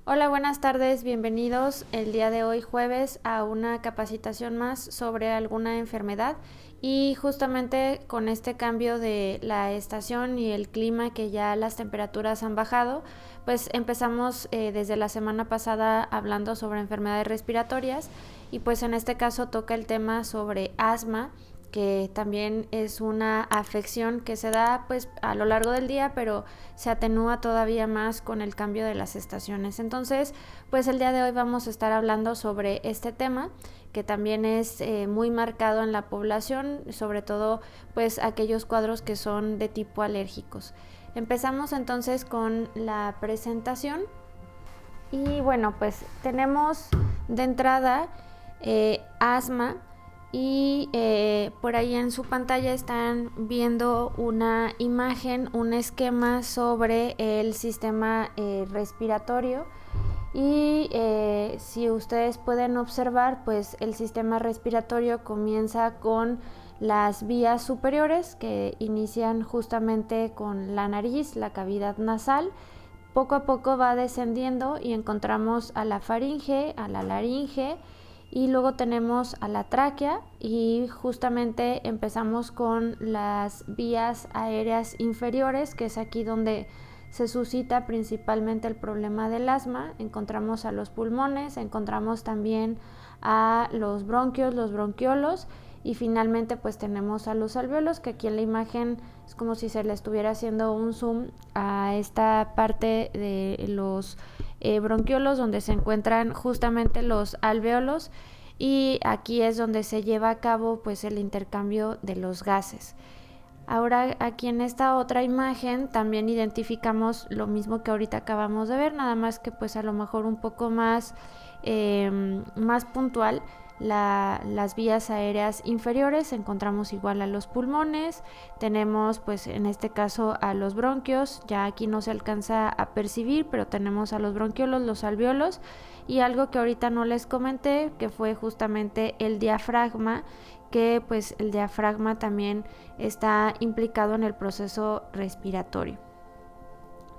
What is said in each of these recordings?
Hola, buenas tardes, bienvenidos el día de hoy jueves a una capacitación más sobre alguna enfermedad y justamente con este cambio de la estación y el clima que ya las temperaturas han bajado, pues empezamos desde la semana pasada hablando sobre enfermedades respiratorias y pues en este caso toca el tema sobre asma, que también es una afección que se da pues a lo largo del día, pero se atenúa todavía más con el cambio de las estaciones. Entonces, pues el día de hoy vamos a estar hablando sobre este tema que también es muy marcado en la población, sobre todo pues aquellos cuadros que son de tipo alérgicos. Empezamos entonces con la presentación y bueno, pues tenemos de entrada asma y por ahí en su pantalla están viendo una imagen, un esquema sobre el sistema respiratorio y si ustedes pueden observar, pues el sistema respiratorio comienza con las vías superiores que inician justamente con la nariz, la cavidad nasal. Poco a poco va descendiendo y encontramos a la faringe, a la laringe y luego tenemos a la tráquea y justamente empezamos con las vías aéreas inferiores, que es aquí donde se suscita principalmente el problema del asma. Encontramos a los pulmones, encontramos también a los bronquios, los bronquiolos y finalmente pues tenemos a los alvéolos, que aquí en la imagen es como si se le estuviera haciendo un zoom a esta parte de los bronquiolos donde se encuentran justamente los alvéolos y aquí es donde se lleva a cabo pues el intercambio de los gases. Ahora aquí en esta otra imagen también identificamos lo mismo que ahorita acabamos de ver, nada más que pues a lo mejor un poco más puntual. Las vías aéreas inferiores, encontramos igual a los pulmones, tenemos pues en este caso a los bronquios, ya aquí no se alcanza a percibir, pero tenemos a los bronquiolos, los alvéolos y algo que ahorita no les comenté, que fue justamente el diafragma, que pues el diafragma también está implicado en el proceso respiratorio.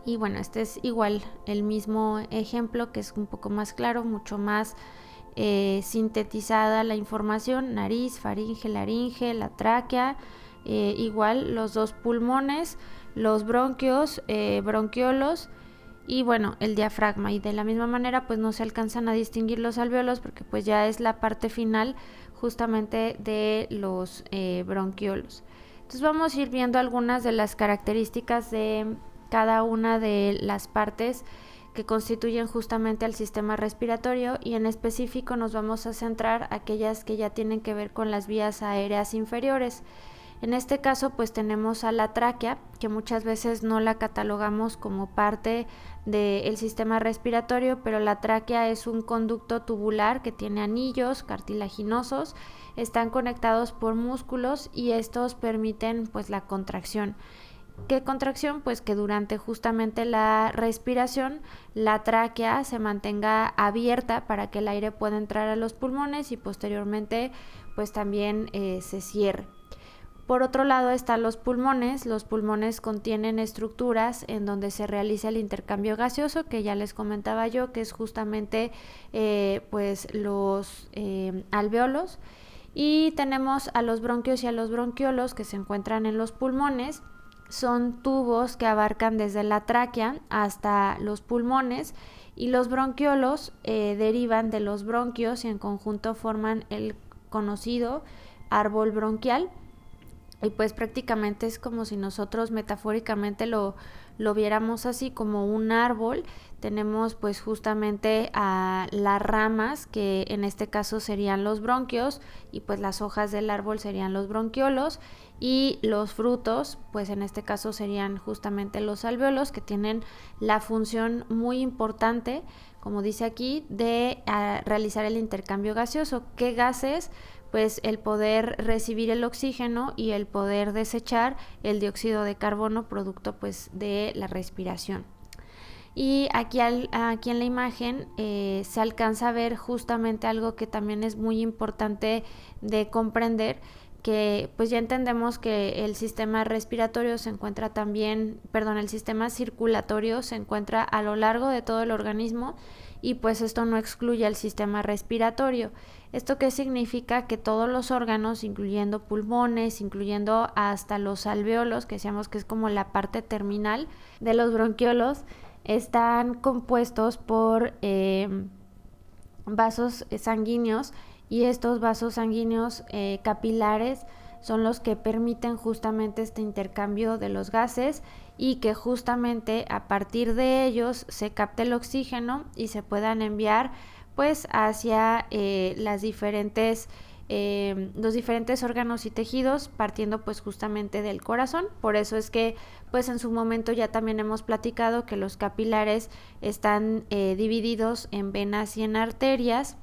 Y bueno, este es igual el mismo ejemplo, que es un poco más claro, mucho más sintetizada la información: nariz, faringe, laringe, la tráquea, igual los dos pulmones, los bronquios, bronquiolos y bueno, el diafragma. Y de la misma manera pues no se alcanzan a distinguir los alvéolos porque pues ya es la parte final justamente de los bronquiolos. Entonces vamos a ir viendo algunas de las características de cada una de las partes que constituyen justamente al sistema respiratorio y en específico nos vamos a centrar aquellas que ya tienen que ver con las vías aéreas inferiores. En este caso pues tenemos a la tráquea, que muchas veces no la catalogamos como parte del sistema respiratorio, pero la tráquea es un conducto tubular que tiene anillos cartilaginosos, están conectados por músculos y estos permiten pues la contracción. ¿Qué contracción? Pues que durante justamente la respiración la tráquea se mantenga abierta para que el aire pueda entrar a los pulmones y posteriormente pues también se cierre. Por otro lado están los pulmones. Los pulmones contienen estructuras en donde se realiza el intercambio gaseoso, que ya les comentaba yo, que es justamente pues los alvéolos. Y tenemos a los bronquios y a los bronquiolos que se encuentran en los pulmones. Son tubos que abarcan desde la tráquea hasta los pulmones y los bronquiolos derivan de los bronquios y en conjunto forman el conocido árbol bronquial. Y pues prácticamente es como si nosotros metafóricamente lo viéramos así, como un árbol. Tenemos pues justamente a las ramas, que en este caso serían los bronquios, y pues las hojas del árbol serían los bronquiolos, y los frutos pues en este caso serían justamente los alvéolos, que tienen la función muy importante, como dice aquí, de realizar el intercambio gaseoso. ¿Qué gases? Pues el poder recibir el oxígeno y el poder desechar el dióxido de carbono producto pues de la respiración. Y aquí en la imagen se alcanza a ver justamente algo que también es muy importante de comprender, que pues ya entendemos que el sistema respiratorio se encuentra también, el sistema circulatorio se encuentra a lo largo de todo el organismo y pues esto no excluye al sistema respiratorio. ¿Esto qué significa? Que todos los órganos, incluyendo pulmones, incluyendo hasta los alvéolos, que decíamos que es como la parte terminal de los bronquiolos, están compuestos por vasos sanguíneos, y estos vasos sanguíneos capilares son los que permiten justamente este intercambio de los gases y que justamente a partir de ellos se capte el oxígeno y se puedan enviar pues hacia los diferentes órganos y tejidos, partiendo pues justamente del corazón. Por eso es que pues en su momento ya también hemos platicado que los capilares están divididos en venas y en arterias,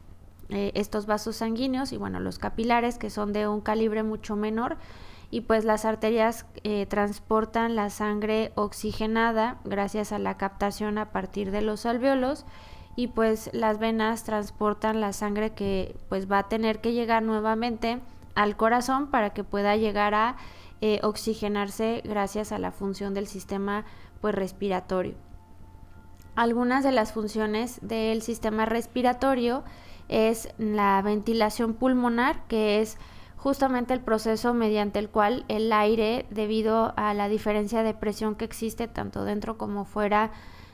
estos vasos sanguíneos, y bueno, los capilares, que son de un calibre mucho menor, y pues las arterias transportan la sangre oxigenada gracias a la captación a partir de los alvéolos, y pues las venas transportan la sangre que pues va a tener que llegar nuevamente al corazón para que pueda llegar a oxigenarse gracias a la función del sistema pues respiratorio. Algunas de las funciones del sistema respiratorio es la ventilación pulmonar, que es justamente el proceso mediante el cual el aire, debido a la diferencia de presión que existe tanto dentro como fuera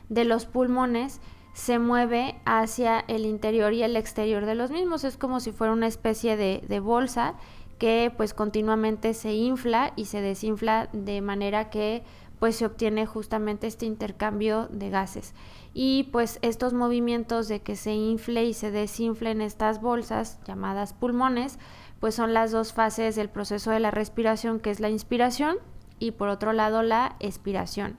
de los pulmones, se mueve hacia el interior y el exterior de los mismos. Es como si fuera una especie de bolsa que pues continuamente se infla y se desinfla, de manera que pues se obtiene justamente este intercambio de gases. Y pues estos movimientos de que se infle y se desinflen estas bolsas llamadas pulmones, pues son las dos fases del proceso de la respiración, que es la inspiración y por otro lado la expiración.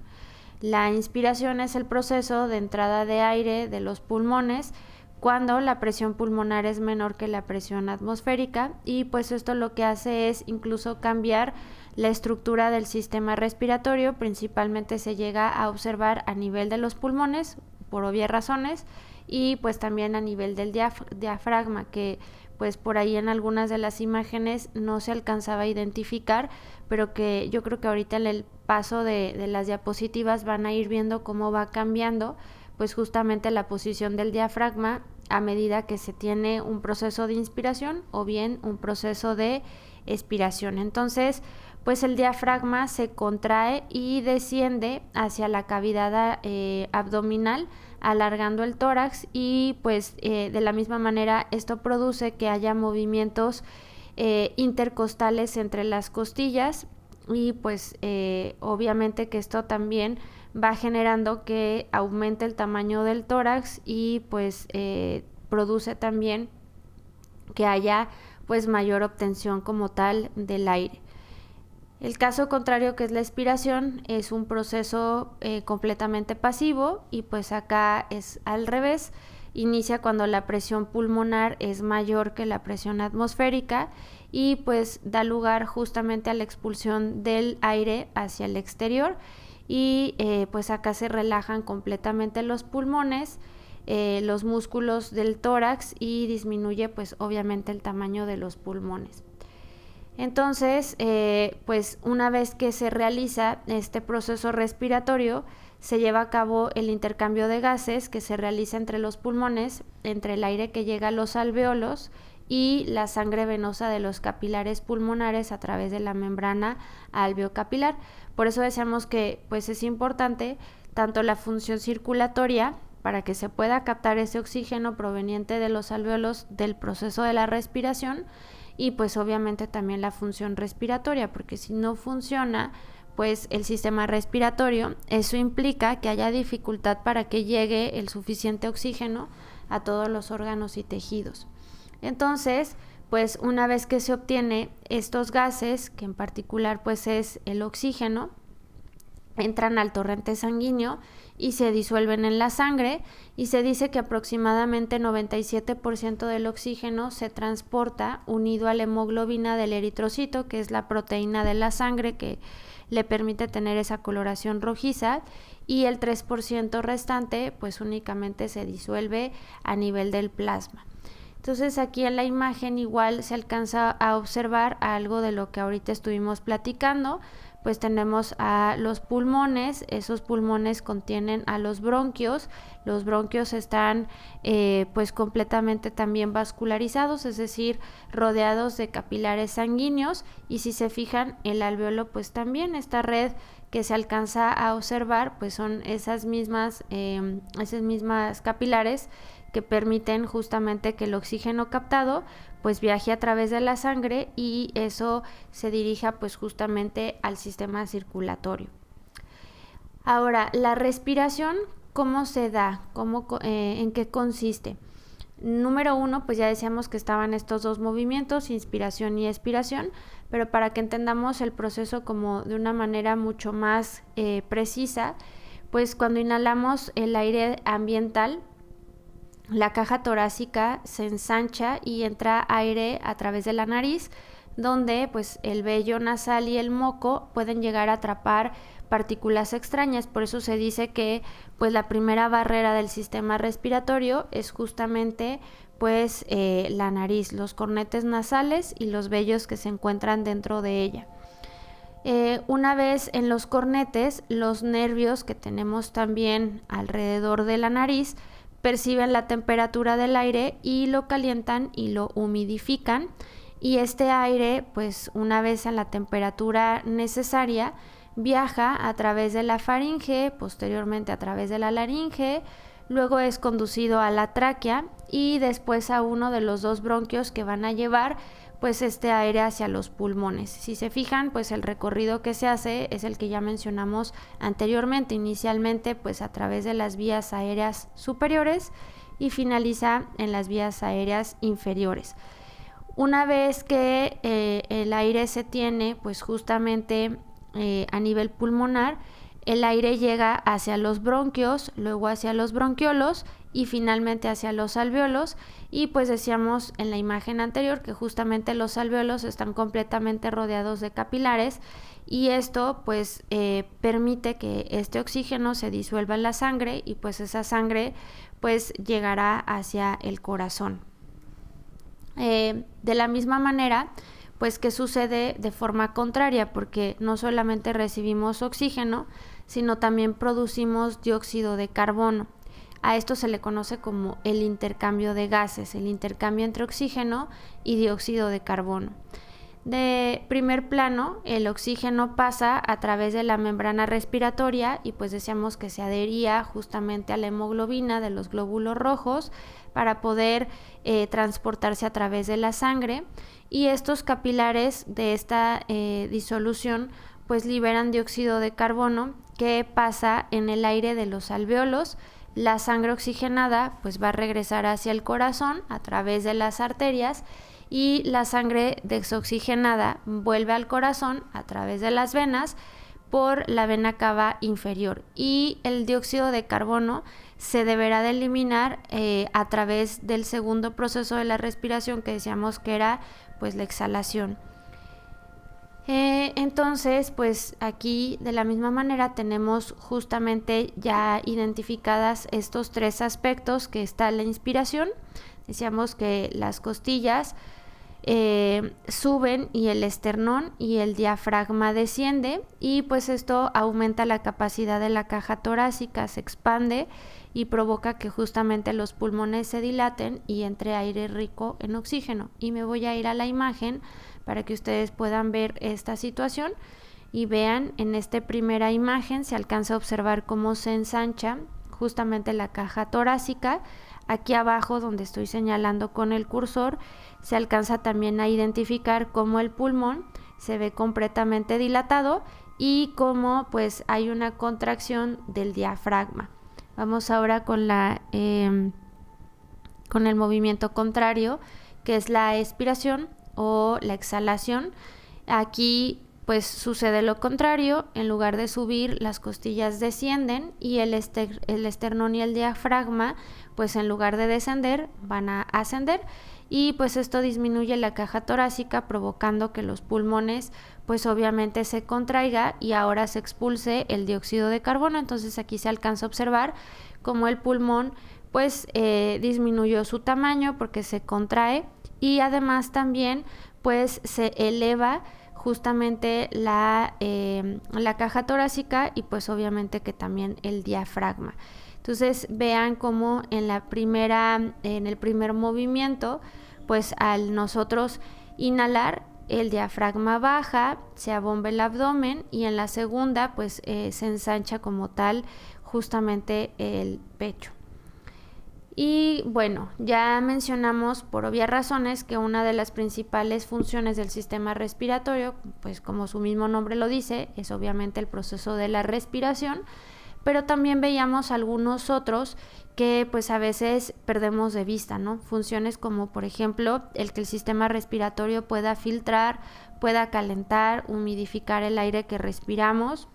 La inspiración es el proceso de entrada de aire de los pulmones cuando la presión pulmonar es menor que la presión atmosférica, y pues esto lo que hace es incluso cambiar la estructura del sistema respiratorio. Principalmente se llega a observar a nivel de los pulmones, por obvias razones, y pues también a nivel del diafragma, que pues por ahí en algunas de las imágenes no se alcanzaba a identificar, pero que yo creo que ahorita en el paso de las diapositivas van a ir viendo cómo va cambiando pues justamente la posición del diafragma a medida que se tiene un proceso de inspiración o bien un proceso de expiración. Entonces, pues el diafragma se contrae y desciende hacia la cavidad abdominal, alargando el tórax, y pues de la misma manera esto produce que haya movimientos intercostales entre las costillas, y pues obviamente que esto también va generando que aumente el tamaño del tórax y pues produce también que haya pues mayor obtención como tal del aire. El caso contrario, que es la expiración, es un proceso completamente pasivo, y pues acá es al revés. Inicia cuando la presión pulmonar es mayor que la presión atmosférica y pues da lugar justamente a la expulsión del aire hacia el exterior, y pues acá se relajan completamente los pulmones, los músculos del tórax, y disminuye pues obviamente el tamaño de los pulmones. Entonces, pues una vez que se realiza este proceso respiratorio, se lleva a cabo el intercambio de gases que se realiza entre los pulmones, entre el aire que llega a los alvéolos y la sangre venosa de los capilares pulmonares a través de la membrana alveocapilar. Por eso decíamos que pues es importante tanto la función circulatoria, para que se pueda captar ese oxígeno proveniente de los alvéolos del proceso de la respiración, y pues obviamente también la función respiratoria, porque si no funciona pues el sistema respiratorio, eso implica que haya dificultad para que llegue el suficiente oxígeno a todos los órganos y tejidos. Entonces, pues una vez que se obtiene estos gases, que en particular pues es el oxígeno, entran al torrente sanguíneo y se disuelven en la sangre, y se dice que aproximadamente 97% del oxígeno se transporta unido a la hemoglobina del eritrocito, que es la proteína de la sangre que le permite tener esa coloración rojiza, y el 3% restante pues únicamente se disuelve a nivel del plasma. Entonces aquí en la imagen igual se alcanza a observar algo de lo que ahorita estuvimos platicando. Pues tenemos a los pulmones, esos pulmones contienen a los bronquios están pues completamente también vascularizados, es decir, rodeados de capilares sanguíneos, y si se fijan el alveolo pues también, esta red que se alcanza a observar pues son esas mismas capilares que permiten justamente que el oxígeno captado pues viaje a través de la sangre y eso se dirija pues justamente al sistema circulatorio. Ahora, la respiración, ¿cómo se da? ¿En qué consiste? Número 1, pues ya decíamos que estaban estos dos movimientos, inspiración y expiración, pero para que entendamos el proceso como de una manera mucho más precisa, pues cuando inhalamos el aire ambiental, la caja torácica se ensancha y entra aire a través de la nariz, donde pues el vello nasal y el moco pueden llegar a atrapar partículas extrañas. Por eso se dice que pues la primera barrera del sistema respiratorio es justamente pues la nariz, los cornetes nasales y los vellos que se encuentran dentro de ella. Una vez en los cornetes, los nervios que tenemos también alrededor de la nariz perciben la temperatura del aire y lo calientan y lo humidifican, y este aire pues una vez a la temperatura necesaria viaja a través de la faringe, posteriormente a través de la laringe, luego es conducido a la tráquea y después a uno de los dos bronquios que van a llevar pues este aire hacia los pulmones. Si se fijan, pues el recorrido que se hace es el que ya mencionamos anteriormente, inicialmente pues a través de las vías aéreas superiores y finaliza en las vías aéreas inferiores. Una vez que el aire se tiene pues justamente a nivel pulmonar, el aire llega hacia los bronquios, luego hacia los bronquiolos y finalmente hacia los alvéolos, y pues decíamos en la imagen anterior que justamente los alvéolos están completamente rodeados de capilares y esto pues permite que este oxígeno se disuelva en la sangre y pues esa sangre pues llegará hacia el corazón. De la misma manera, pues que sucede de forma contraria, porque no solamente recibimos oxígeno, sino también producimos dióxido de carbono. A esto se le conoce como el intercambio de gases, el intercambio entre oxígeno y dióxido de carbono. De primer plano, el oxígeno pasa a través de la membrana respiratoria y pues decíamos que se adhería justamente a la hemoglobina de los glóbulos rojos para poder transportarse a través de la sangre, y estos capilares de esta disolución pues liberan dióxido de carbono que pasa en el aire de los alvéolos. La sangre oxigenada pues va a regresar hacia el corazón a través de las arterias y la sangre desoxigenada vuelve al corazón a través de las venas por la vena cava inferior, y el dióxido de carbono se deberá de eliminar a través del segundo proceso de la respiración que decíamos que era pues la exhalación. Entonces pues aquí de la misma manera tenemos justamente ya identificadas estos tres aspectos, que está la inspiración. Decíamos que las costillas suben y el esternón y el diafragma desciende, y pues esto aumenta la capacidad de la caja torácica, se expande y provoca que justamente los pulmones se dilaten y entre aire rico en oxígeno. Y me voy a ir a la imagen para que ustedes puedan ver esta situación y vean. En esta primera imagen se alcanza a observar cómo se ensancha justamente la caja torácica. Aquí abajo, donde estoy señalando con el cursor, se alcanza también a identificar cómo el pulmón se ve completamente dilatado y cómo pues hay una contracción del diafragma. Vamos ahora con el movimiento contrario, que es la expiración o la exhalación. Aquí pues sucede lo contrario, en lugar de subir las costillas descienden y el esternón y el diafragma pues en lugar de descender van a ascender, y pues esto disminuye la caja torácica provocando que los pulmones pues obviamente se contraiga y ahora se expulse el dióxido de carbono. Entonces aquí se alcanza a observar cómo el pulmón pues disminuyó su tamaño porque se contrae, y además también pues se eleva justamente la caja torácica y pues obviamente que también el diafragma. Entonces vean cómo en el primer movimiento, pues al nosotros inhalar, el diafragma baja, se abomba el abdomen, y en la segunda pues se ensancha como tal justamente el pecho. Y bueno, ya mencionamos por obvias razones que una de las principales funciones del sistema respiratorio, pues como su mismo nombre lo dice, es obviamente el proceso de la respiración, pero también veíamos algunos otros que pues a veces perdemos de vista, ¿no? Funciones como por ejemplo el que el sistema respiratorio pueda filtrar, pueda calentar, humidificar el aire que respiramos,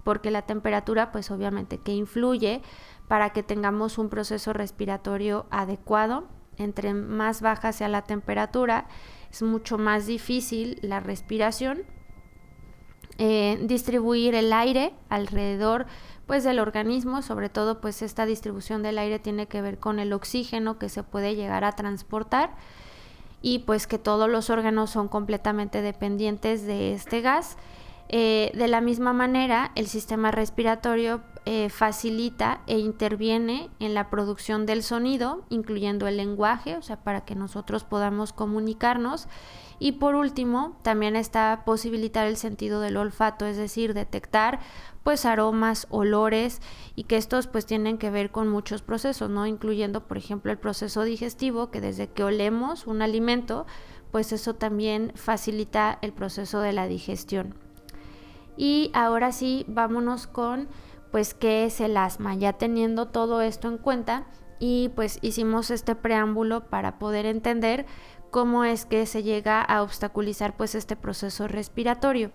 porque la temperatura pues obviamente que influye para que tengamos un proceso respiratorio adecuado. Entre más baja sea la temperatura, es mucho más difícil la respiración. Distribuir el aire alrededor pues del organismo, sobre todo pues esta distribución del aire tiene que ver con el oxígeno que se puede llegar a transportar, y pues que todos los órganos son completamente dependientes de este gas. De la misma manera, el sistema respiratorio facilita e interviene en la producción del sonido, incluyendo el lenguaje, o sea, para que nosotros podamos comunicarnos. Y por último, también está posibilitar el sentido del olfato, es decir, detectar pues aromas, olores, y que estos pues tienen que ver con muchos procesos, ¿no? Incluyendo, por ejemplo, el proceso digestivo, que desde que olemos un alimento, pues eso también facilita el proceso de la digestión. Y ahora sí, vámonos con pues qué es el asma. Ya teniendo todo esto en cuenta, y pues hicimos este preámbulo para poder entender cómo es que se llega a obstaculizar pues este proceso respiratorio.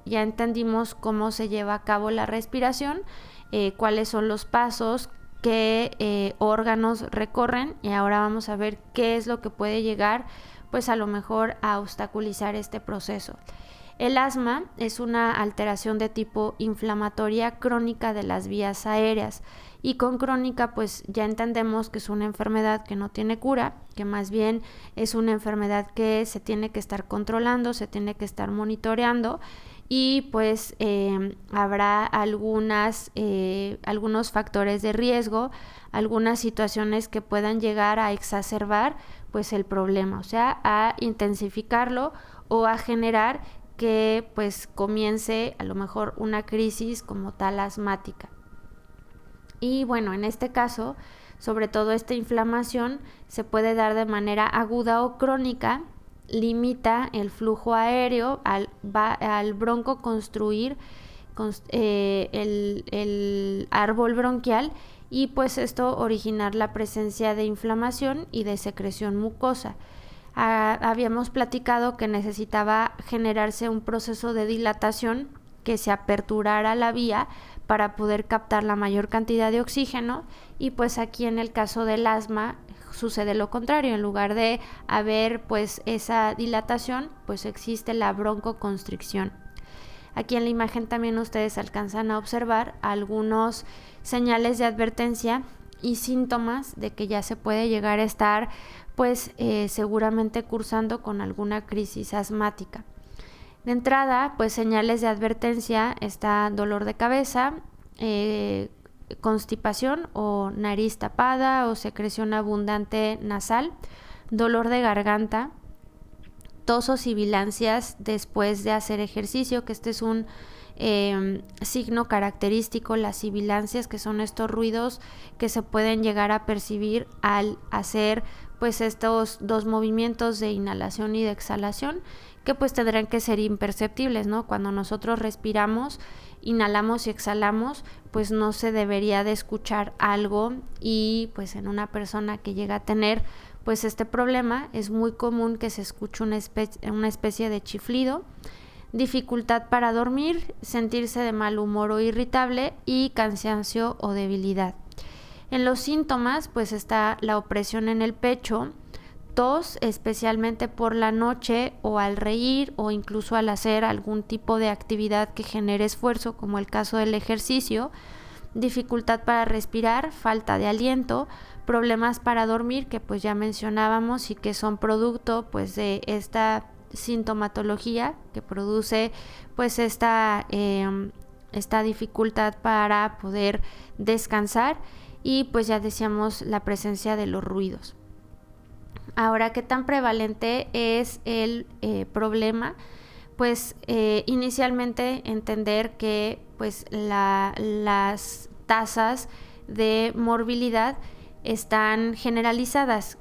Ya entendimos cómo se lleva a cabo la respiración, cuáles son los pasos, qué órganos recorren, y ahora vamos a ver qué es lo que puede llegar pues a lo mejor a obstaculizar este proceso. El asma es una alteración de tipo inflamatoria crónica de las vías aéreas, y con crónica pues ya entendemos que es una enfermedad que no tiene cura, que más bien es una enfermedad que se tiene que estar controlando, se tiene que estar monitoreando, y pues habrá algunos factores de riesgo, algunas situaciones que puedan llegar a exacerbar pues el problema, o sea, a intensificarlo o a generar que pues comience a lo mejor una crisis como tal asmática. Y bueno, en este caso, sobre todo esta inflamación se puede dar de manera aguda o crónica, limita el flujo aéreo al broncoconstruir el árbol bronquial, y pues esto originar la presencia de inflamación y de secreción mucosa. Habíamos platicado que necesitaba generarse un proceso de dilatación, que se aperturara la vía para poder captar la mayor cantidad de oxígeno, y pues aquí en el caso del asma sucede lo contrario. En lugar de haber pues esa dilatación, pues existe la broncoconstricción. Aquí en la imagen también ustedes alcanzan a observar algunos señales de advertencia y síntomas de que ya se puede llegar a estar pues seguramente cursando con alguna crisis asmática. De entrada, pues señales de advertencia está dolor de cabeza, constipación o nariz tapada o secreción abundante nasal, dolor de garganta, tos o sibilancias después de hacer ejercicio, que este es un signo característico, las sibilancias, que son estos ruidos que se pueden llegar a percibir al hacer pues estos dos movimientos de inhalación y de exhalación, que pues tendrán que ser imperceptibles, ¿no? Cuando nosotros respiramos, inhalamos y exhalamos, pues no se debería de escuchar algo, y pues en una persona que llega a tener pues este problema es muy común que se escuche una especie de chiflido, dificultad para dormir, sentirse de mal humor o irritable, y cansancio o debilidad. En los síntomas pues está la opresión en el pecho, tos, especialmente por la noche o al reír o incluso al hacer algún tipo de actividad que genere esfuerzo, como el caso del ejercicio, dificultad para respirar, falta de aliento, problemas para dormir, que pues ya mencionábamos y que son producto pues de esta sintomatología que produce pues esta dificultad para poder descansar, y pues ya decíamos la presencia de los ruidos. Ahora, ¿qué tan prevalente es el problema? Pues inicialmente entender que pues las tasas de morbilidad están generalizadas,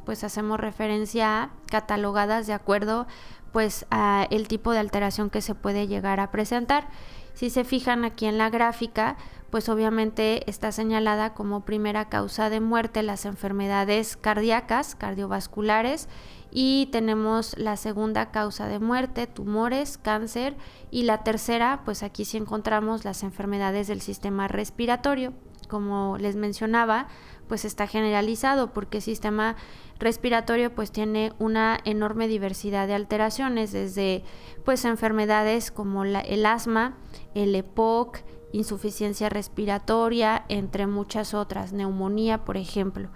pues hacemos referencia a catalogadas de acuerdo pues a el tipo de alteración que se puede llegar a presentar. Si se fijan aquí en la gráfica, pues obviamente está señalada como primera causa de muerte las enfermedades cardíacas, cardiovasculares, y tenemos la segunda causa de muerte, tumores, cáncer, y la tercera, pues aquí sí encontramos las enfermedades del sistema respiratorio. Como les mencionaba, pues está generalizado porque el sistema respiratorio pues tiene una enorme diversidad de alteraciones, desde pues enfermedades como el asma, el EPOC, insuficiencia respiratoria, entre muchas otras, neumonía, por ejemplo.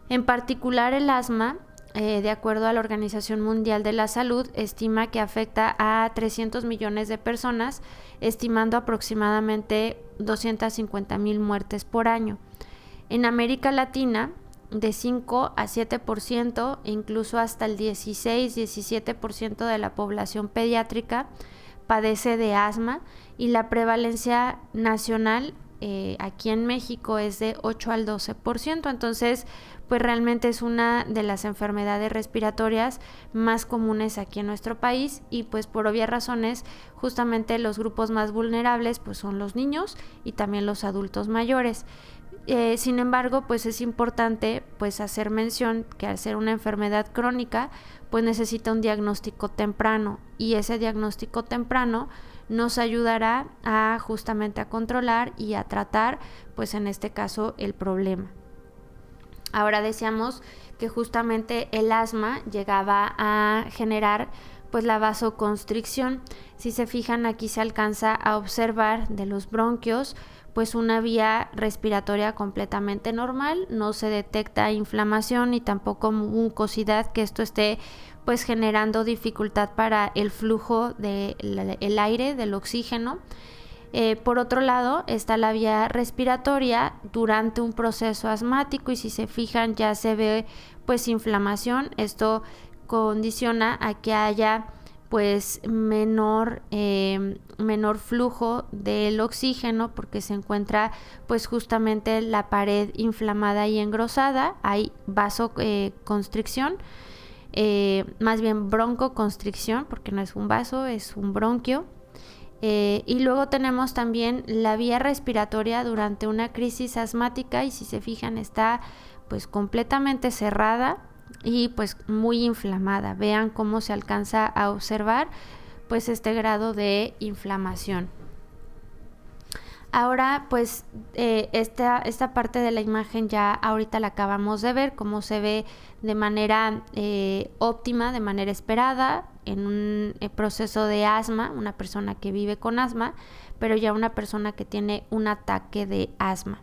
En particular, el asma, de acuerdo a la Organización Mundial de la Salud, estima que afecta a 300 millones de personas, estimando aproximadamente 250,000 muertes por año. En América Latina, de 5 a 7% e incluso hasta el 16-17% de la población pediátrica padece de asma, y la prevalencia nacional aquí en México es de 8 al 12%. Entonces, pues realmente es una de las enfermedades respiratorias más comunes aquí en nuestro país, y pues por obvias razones justamente los grupos más vulnerables pues son los niños y también los adultos mayores. Sin embargo, pues es importante pues hacer mención que al ser una enfermedad crónica pues necesita un diagnóstico temprano, y ese diagnóstico temprano nos ayudará a justamente a controlar y a tratar pues en este caso el problema. Ahora decíamos que justamente el asma llegaba a generar pues la vasoconstricción. Si se fijan, aquí se alcanza a observar de los bronquios pues una vía respiratoria completamente normal, no se detecta inflamación ni tampoco mucosidad, que esto esté pues generando dificultad para el flujo del aire, del oxígeno. Por otro lado está la vía respiratoria durante un proceso asmático, y si se fijan ya se ve pues inflamación. Esto condiciona a que haya pues menor flujo del oxígeno, porque se encuentra pues justamente la pared inflamada y engrosada, hay vasoconstricción, más bien broncoconstricción, porque no es un vaso, es un bronquio. Y luego tenemos también la vía respiratoria durante una crisis asmática, y si se fijan está pues completamente cerrada y pues muy inflamada. Vean cómo se alcanza a observar pues este grado de inflamación. Ahora pues esta parte de la imagen ya ahorita la acabamos de ver, cómo se ve de manera óptima, de manera esperada en un proceso de asma, una persona que vive con asma, pero ya una persona que tiene un ataque de asma.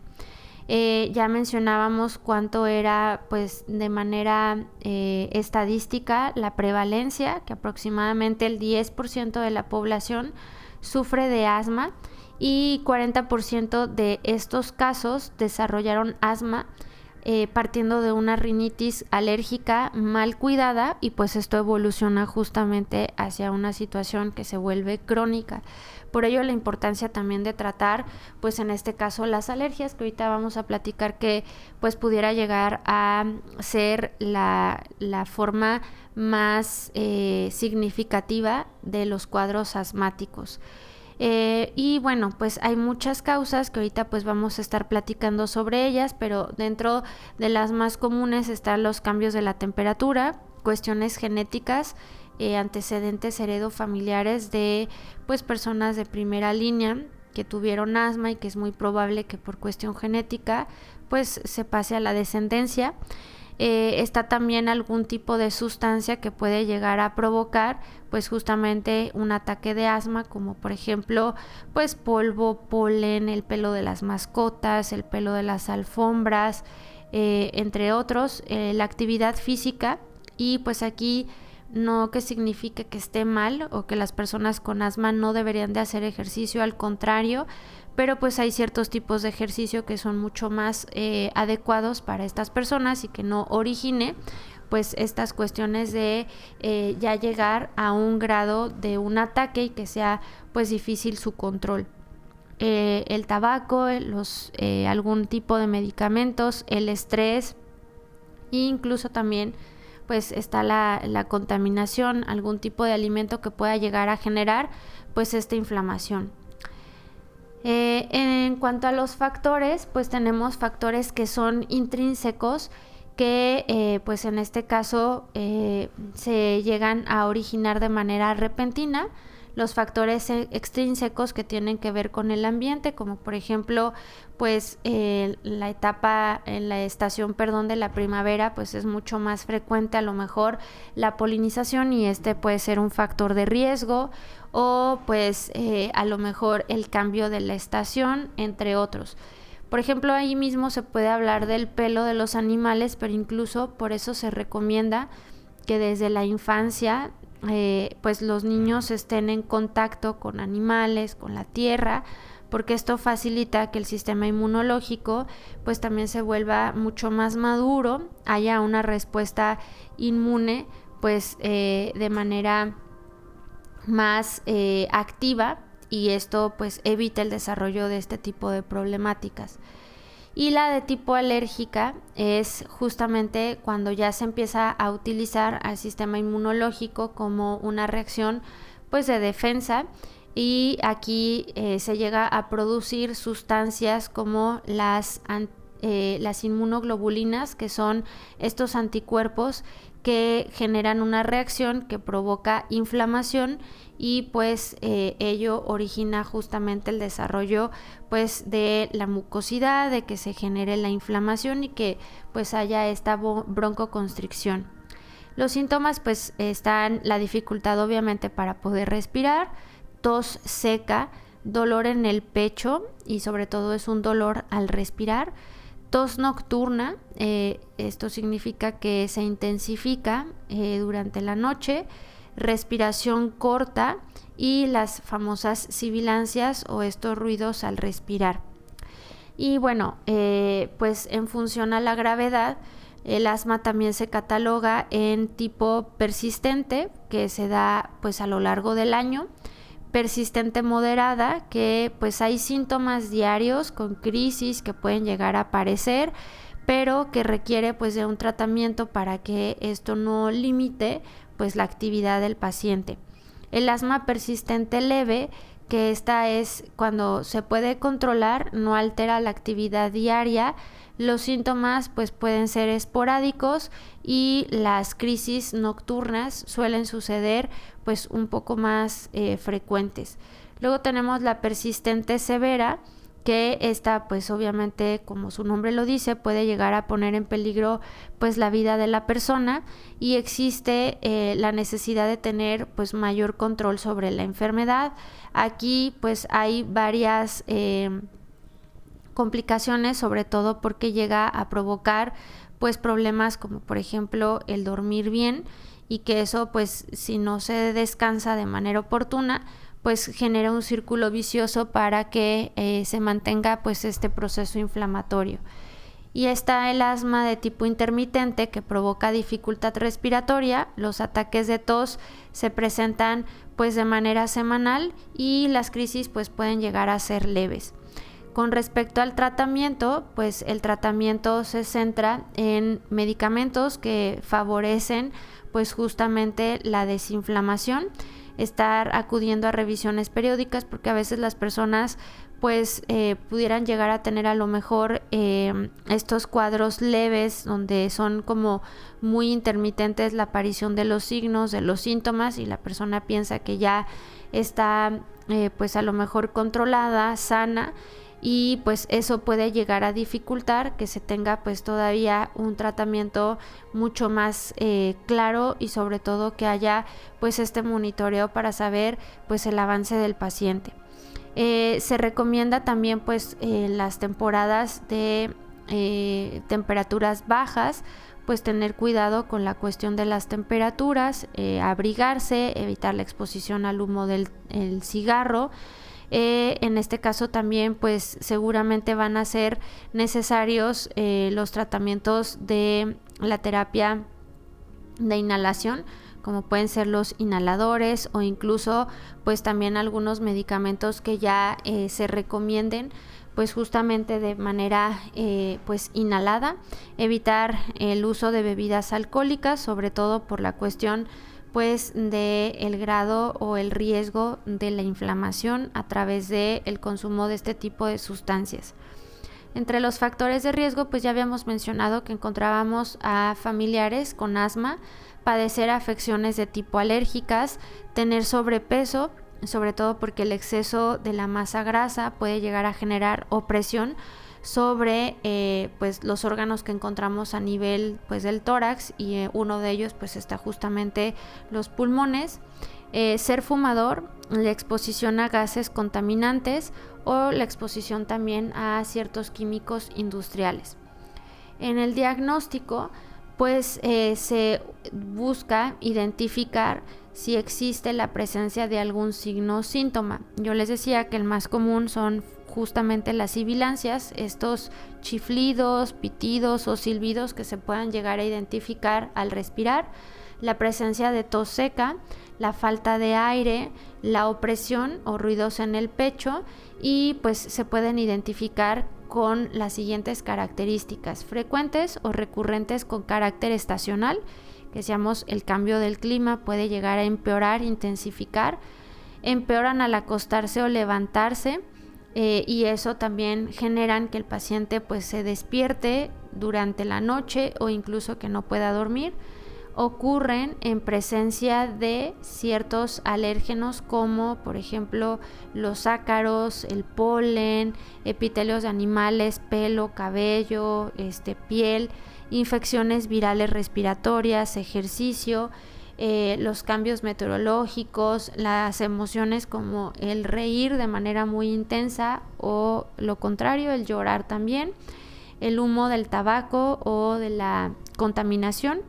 Ya mencionábamos cuánto era pues de manera estadística la prevalencia, que aproximadamente el 10% de la población sufre de asma, y 40% de estos casos desarrollaron asma partiendo de una rinitis alérgica mal cuidada, y pues esto evoluciona justamente hacia una situación que se vuelve crónica. Por ello la importancia también de tratar pues en este caso las alergias, que ahorita vamos a platicar que pues pudiera llegar a ser la forma más significativa de los cuadros asmáticos. Y bueno, pues hay muchas causas que ahorita pues vamos a estar platicando sobre ellas, pero dentro de las más comunes están los cambios de la temperatura, cuestiones genéticas, antecedentes heredofamiliares de pues personas de primera línea que tuvieron asma y que es muy probable que por cuestión genética pues se pase a la descendencia. Está también algún tipo de sustancia que puede llegar a provocar pues justamente un ataque de asma, como por ejemplo pues polvo, polen, el pelo de las mascotas, el pelo de las alfombras, entre otros. La actividad física, y pues aquí no que signifique que esté mal o que las personas con asma no deberían de hacer ejercicio, al contrario, pero pues hay ciertos tipos de ejercicio que son mucho más adecuados para estas personas y que no origine pues estas cuestiones de ya llegar a un grado de un ataque y que sea pues difícil su control. El tabaco, algún tipo de medicamentos, el estrés, e incluso también pues está la contaminación, algún tipo de alimento que pueda llegar a generar pues esta inflamación. En cuanto a los factores, pues tenemos factores que son intrínsecos, que pues en este caso se llegan a originar de manera repentina. Los factores extrínsecos que tienen que ver con el ambiente, como por ejemplo pues la estación de la primavera, pues es mucho más frecuente a lo mejor la polinización, y este puede ser un factor de riesgo, o pues a lo mejor el cambio de la estación, entre otros. Por ejemplo, ahí mismo se puede hablar del pelo de los animales, pero incluso por eso se recomienda que desde la infancia pues los niños estén en contacto con animales, con la tierra, porque esto facilita que el sistema inmunológico pues también se vuelva mucho más maduro, haya una respuesta inmune pues de manera más activa, y esto pues evita el desarrollo de este tipo de problemáticas. Y la de tipo alérgica es justamente cuando ya se empieza a utilizar al sistema inmunológico como una reacción pues de defensa, y aquí se llega a producir sustancias como las inmunoglobulinas, que son estos anticuerpos que generan una reacción que provoca inflamación, y pues ello origina justamente el desarrollo pues de la mucosidad, de que se genere la inflamación y que pues haya esta broncoconstricción. Los síntomas pues están la dificultad obviamente para poder respirar, tos seca, dolor en el pecho, y sobre todo es un dolor al respirar, tos nocturna, esto significa que se intensifica durante la noche, respiración corta y las famosas sibilancias o estos ruidos al respirar. Y bueno, pues en función a la gravedad, el asma también se cataloga en tipo persistente, que se da pues a lo largo del año, persistente moderada, que pues hay síntomas diarios con crisis que pueden llegar a aparecer, pero que requiere pues de un tratamiento para que esto no limite pues la actividad del paciente. El asma persistente leve, que esta es cuando se puede controlar, no altera la actividad diaria, los síntomas pues pueden ser esporádicos, y las crisis nocturnas suelen suceder pues un poco más frecuentes. Luego tenemos la persistente severa, que esta pues obviamente, como su nombre lo dice, puede llegar a poner en peligro pues la vida de la persona, y existe la necesidad de tener pues mayor control sobre la enfermedad. Aquí pues hay varias complicaciones, sobre todo porque llega a provocar pues problemas como por ejemplo el dormir bien, y que eso pues si no se descansa de manera oportuna pues genera un círculo vicioso para que se mantenga pues este proceso inflamatorio. Y está el asma de tipo intermitente, que provoca dificultad respiratoria. Los ataques de tos se presentan pues de manera semanal, y las crisis pues pueden llegar a ser leves. Con respecto al tratamiento, pues el tratamiento se centra en medicamentos que favorecen pues justamente la desinflamación, estar acudiendo a revisiones periódicas, porque a veces las personas pues pudieran llegar a tener a lo mejor estos cuadros leves donde son como muy intermitentes la aparición de los signos, de los síntomas, y la persona piensa que ya está pues a lo mejor controlada, sana, y pues eso puede llegar a dificultar que se tenga pues todavía un tratamiento mucho más claro, y sobre todo que haya pues este monitoreo para saber pues el avance del paciente. Se recomienda también pues las temporadas de temperaturas bajas, pues tener cuidado con la cuestión de las temperaturas, abrigarse, evitar la exposición al humo del cigarro. En este caso también pues seguramente van a ser necesarios los tratamientos de la terapia de inhalación, como pueden ser los inhaladores, o incluso pues también algunos medicamentos que ya se recomienden pues justamente de manera pues inhalada. Evitar el uso de bebidas alcohólicas, sobre todo por la cuestión pues de el grado o el riesgo de la inflamación a través de el consumo de este tipo de sustancias. Entre los factores de riesgo, pues ya habíamos mencionado que encontrábamos a familiares con asma, padecer afecciones de tipo alérgicas, tener sobrepeso, sobre todo porque el exceso de la masa grasa puede llegar a generar opresión sobre pues los órganos que encontramos a nivel pues del tórax, y uno de ellos pues está justamente los pulmones. Ser fumador, la exposición a gases contaminantes o la exposición también a ciertos químicos industriales. En el diagnóstico pues se busca identificar si existe la presencia de algún signo o síntoma. Yo les decía que el más común son justamente las sibilancias, estos chiflidos, pitidos o silbidos que se puedan llegar a identificar al respirar, la presencia de tos seca, la falta de aire, la opresión o ruidos en el pecho, y pues se pueden identificar con las siguientes características: frecuentes o recurrentes con carácter estacional, que decíamos el cambio del clima puede llegar a empeorar, intensificar, empeoran al acostarse o levantarse, y eso también generan que el paciente pues se despierte durante la noche o incluso que no pueda dormir. Ocurren en presencia de ciertos alérgenos como por ejemplo los ácaros, el polen, epitelios de animales, pelo, cabello, piel, infecciones virales respiratorias, ejercicio, los cambios meteorológicos, las emociones como el reír de manera muy intensa o lo contrario, el llorar también, el humo del tabaco o de la contaminación.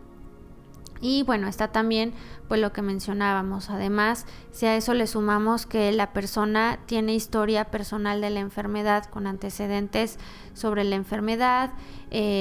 Y bueno, está también pues lo que mencionábamos. Además, si a eso le sumamos que la persona tiene historia personal de la enfermedad con antecedentes sobre la enfermedad,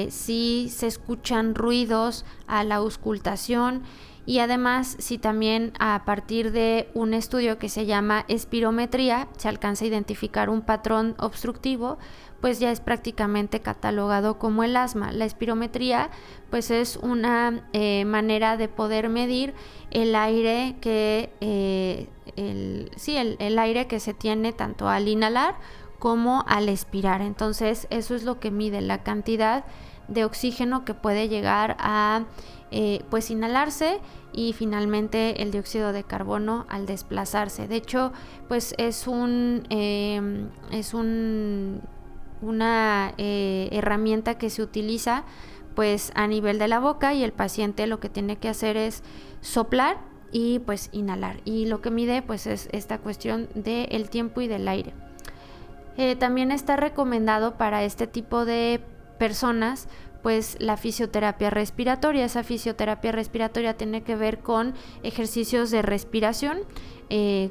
si se escuchan ruidos a la auscultación, y además si también a partir de un estudio que se llama espirometría se alcanza a identificar un patrón obstructivo, pues ya es prácticamente catalogado como el asma. La espirometría pues es una manera de poder medir el aire que el aire que se tiene tanto al inhalar como al expirar. Entonces eso es lo que mide la cantidad de oxígeno que puede llegar a pues inhalarse, y finalmente el dióxido de carbono al desplazarse. De hecho pues es una herramienta que se utiliza pues a nivel de la boca, y el paciente lo que tiene que hacer es soplar y pues inhalar, y lo que mide pues es esta cuestión del tiempo y del aire. También está recomendado para este tipo de personas pues la fisioterapia respiratoria. Esa fisioterapia respiratoria tiene que ver con ejercicios de respiración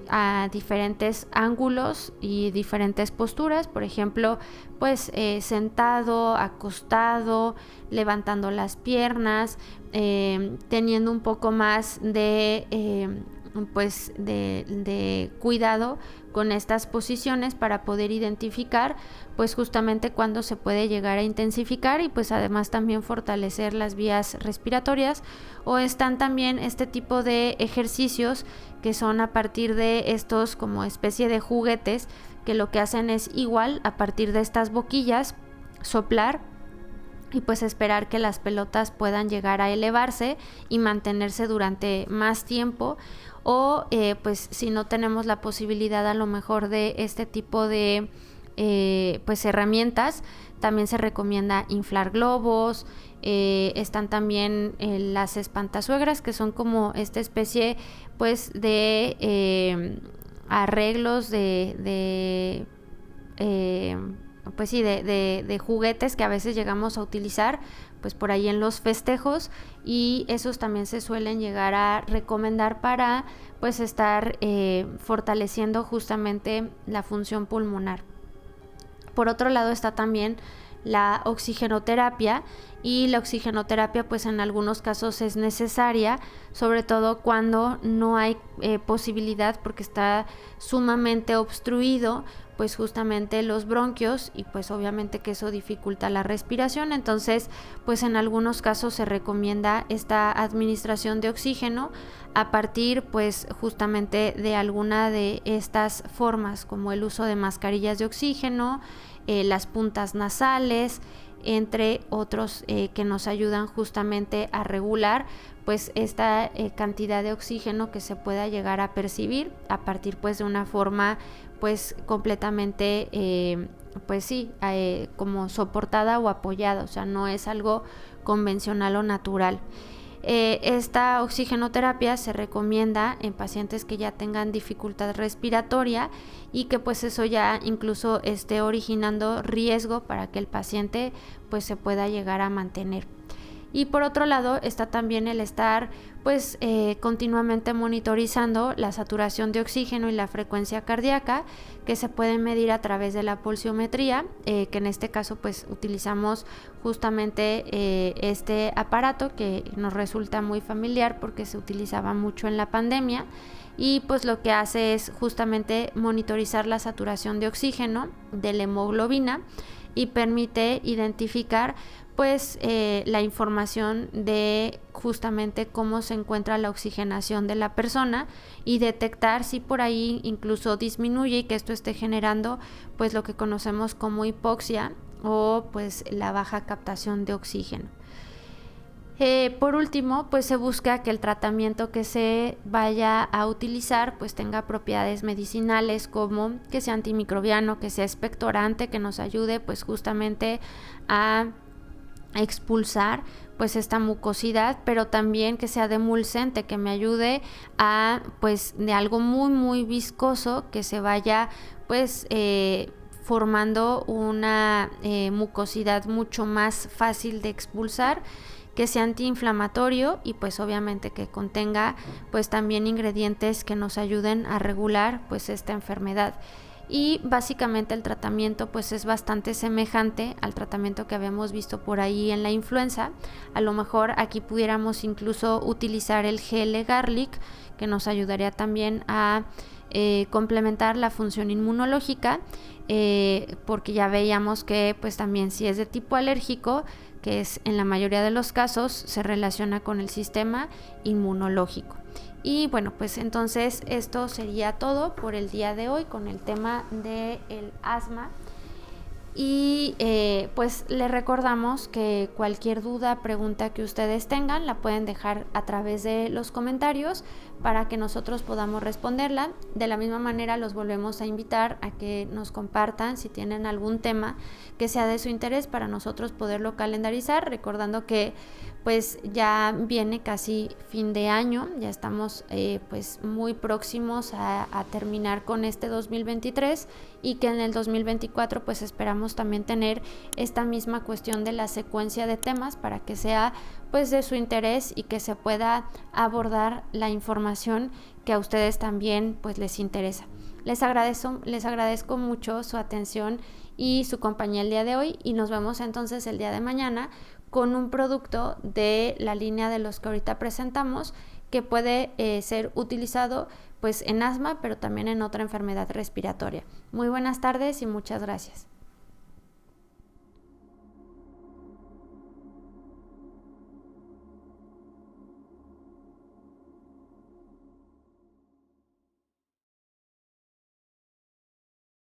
a diferentes ángulos y diferentes posturas, por ejemplo pues sentado, acostado, levantando las piernas, teniendo un poco más de cuidado con estas posiciones para poder identificar pues justamente cuándo se puede llegar a intensificar, y pues además también fortalecer las vías respiratorias. O están también este tipo de ejercicios que son a partir de estos como especie de juguetes, que lo que hacen es igual a partir de estas boquillas soplar y pues esperar que las pelotas puedan llegar a elevarse y mantenerse durante más tiempo. O pues si no tenemos la posibilidad a lo mejor de este tipo de pues herramientas. También se recomienda inflar globos. Están también las espantasuegras, que son como esta especie pues de arreglos pues sí, de juguetes que a veces llegamos a utilizar pues por ahí en los festejos, y esos también se suelen llegar a recomendar para pues estar fortaleciendo justamente la función pulmonar. Por otro lado está también la oxigenoterapia, y la oxigenoterapia pues en algunos casos es necesaria, sobre todo cuando no hay posibilidad, porque está sumamente obstruido pues justamente los bronquios, y pues obviamente que eso dificulta la respiración. Entonces pues en algunos casos se recomienda esta administración de oxígeno a partir pues justamente de alguna de estas formas, como el uso de mascarillas de oxígeno, las puntas nasales, entre otros que nos ayudan justamente a regular pues esta cantidad de oxígeno que se pueda llegar a percibir a partir pues de una forma pues completamente pues sí, como soportada o apoyada, o sea, no es algo convencional o natural. Esta oxigenoterapia se recomienda en pacientes que ya tengan dificultad respiratoria y que pues eso ya incluso esté originando riesgo para que el paciente pues se pueda llegar a mantener. Y por otro lado está también el estar pues continuamente monitorizando la saturación de oxígeno y la frecuencia cardíaca, que se pueden medir a través de la pulsiometría, que en este caso pues utilizamos justamente este aparato que nos resulta muy familiar porque se utilizaba mucho en la pandemia, y pues lo que hace es justamente monitorizar la saturación de oxígeno de la hemoglobina y permite identificar pues la información de justamente cómo se encuentra la oxigenación de la persona y detectar si por ahí incluso disminuye y que esto esté generando pues lo que conocemos como hipoxia o pues la baja captación de oxígeno. Por último, pues se busca que el tratamiento que se vaya a utilizar pues tenga propiedades medicinales, como que sea antimicrobiano, que sea expectorante, que nos ayude pues justamente a expulsar pues esta mucosidad, pero también que sea demulcente, que me ayude a pues de algo muy viscoso que se vaya pues formando una mucosidad mucho más fácil de expulsar, que sea antiinflamatorio y pues obviamente que contenga pues también ingredientes que nos ayuden a regular pues esta enfermedad. Y básicamente el tratamiento pues es bastante semejante al tratamiento que habíamos visto por ahí en la influenza. A lo mejor aquí pudiéramos incluso utilizar el gel garlic, que nos ayudaría también a complementar la función inmunológica, porque ya veíamos que pues también si es de tipo alérgico, que es en la mayoría de los casos, se relaciona con el sistema inmunológico. Y bueno, pues entonces esto sería todo por el día de hoy con el tema del asma. Y pues les recordamos que cualquier duda, pregunta que ustedes tengan, la pueden dejar a través de los comentarios para que nosotros podamos responderla. De la misma manera los volvemos a invitar a que nos compartan si tienen algún tema que sea de su interés para nosotros poderlo calendarizar, recordando que pues ya viene casi fin de año, ya estamos pues muy próximos a terminar con este 2023, y que en el 2024 pues esperamos también tener esta misma cuestión de la secuencia de temas para que sea pues de su interés y que se pueda abordar la información que a ustedes también pues les interesa. Les agradezco mucho su atención y su compañía el día de hoy, y nos vemos entonces el día de mañana con un producto de la línea de los que ahorita presentamos, que puede ser utilizado pues en asma, pero también en otra enfermedad respiratoria. Muy buenas tardes y muchas gracias.